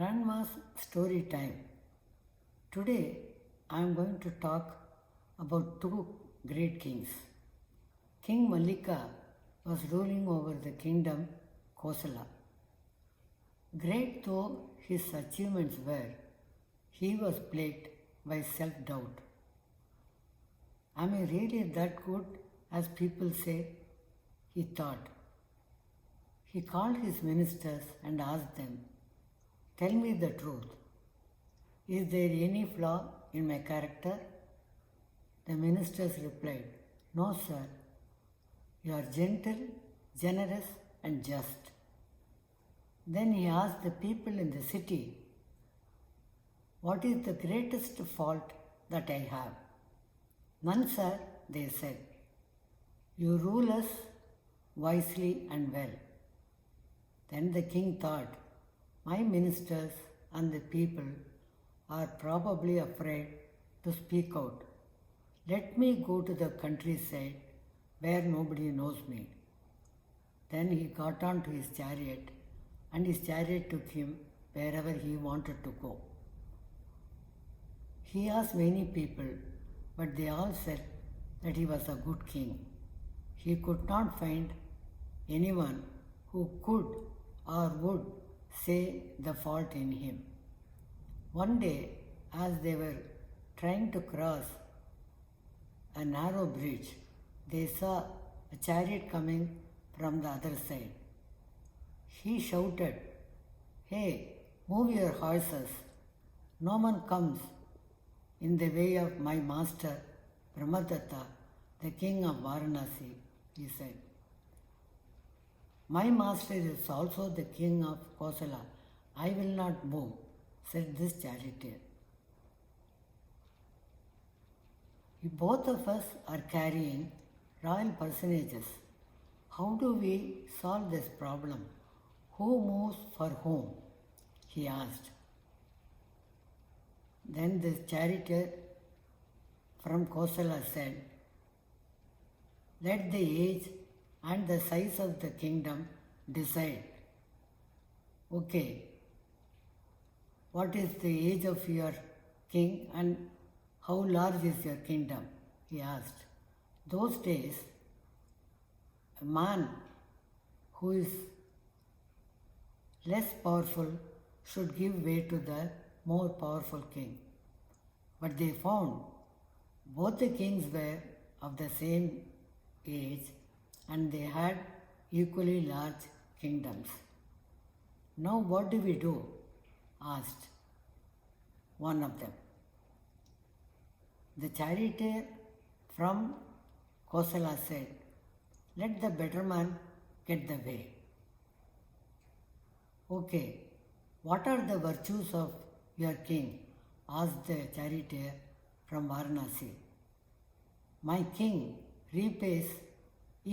Grandma's story time. Today I am going to talk about two great kings. King Mallika was ruling over the kingdom Kosala. Great though his achievements were, he was plagued by self-doubt. Am I really that good as people say? He thought. He called his ministers and asked them, "Tell me the truth. Is there any flaw in my character?" The ministers replied, "No, sir. You are gentle, generous, and just." Then he asked the people in the city, "What is the greatest fault that I have?" "None, sir," they said. "You rule us wisely and well." Then the king thought, "My ministers and the people are probably afraid to speak out. Let me go to the countryside where nobody knows me." Then he got on to his chariot, and his chariot took him wherever he wanted to go. He asked many people, but they all said that he was a good king. He could not find anyone who could or would say the fault in him. One day, as they were trying to cross a narrow bridge, they saw a chariot coming from the other side. He shouted, "Hey, move your horses. No one comes in the way of my master Brahmadatta, the king of Varanasi," he said. "My master is also the king of Kosala. I will not move," said this charioteer. Both of us are carrying royal personages. How do we solve this problem? Who moves for whom? He asked. Then the charioteer from Kosala said, "Let the age and the size of the kingdom decide." "Okay, what is the age of your king and how large is your kingdom?" he asked. Those days, a man who is less powerful should give way to the more powerful king. But they found both the kings were of the same age and they had equally large kingdoms. "Now what do we do?" asked one of them. The charioteer from Kosala said, "Let the better man get the way." "Okay, what are the virtues of your king?" asked the charioteer from Varanasi. "My king repays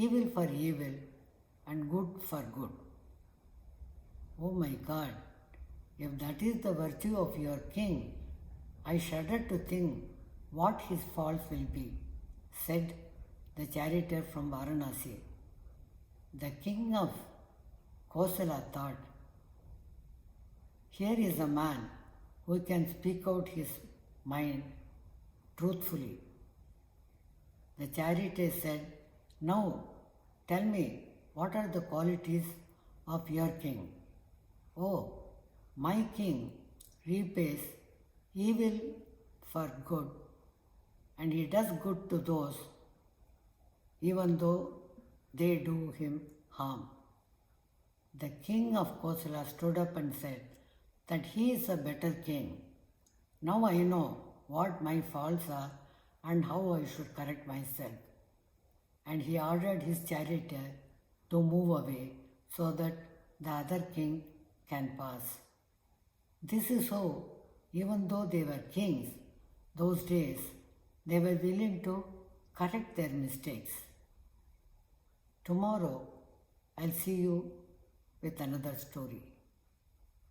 evil for evil and good for good." "Oh my God, if that is the virtue of your king, I shudder to think what his faults will be," said the charioteer from Varanasi. The king of Kosala thought, "Here is a man who can speak out his mind truthfully." The charioteer said, "Now tell me, what are the qualities of your king?" "Oh, my king repays evil for good, and he does good to those even though they do him harm." The king of Kosala stood up and said that he is a better king. "Now I know what my faults are and how I should correct myself." And he ordered his charioteer to move away so that the other king can pass. This is how, even though they were kings, those days they were willing to correct their mistakes. Tomorrow I'll see you with another story.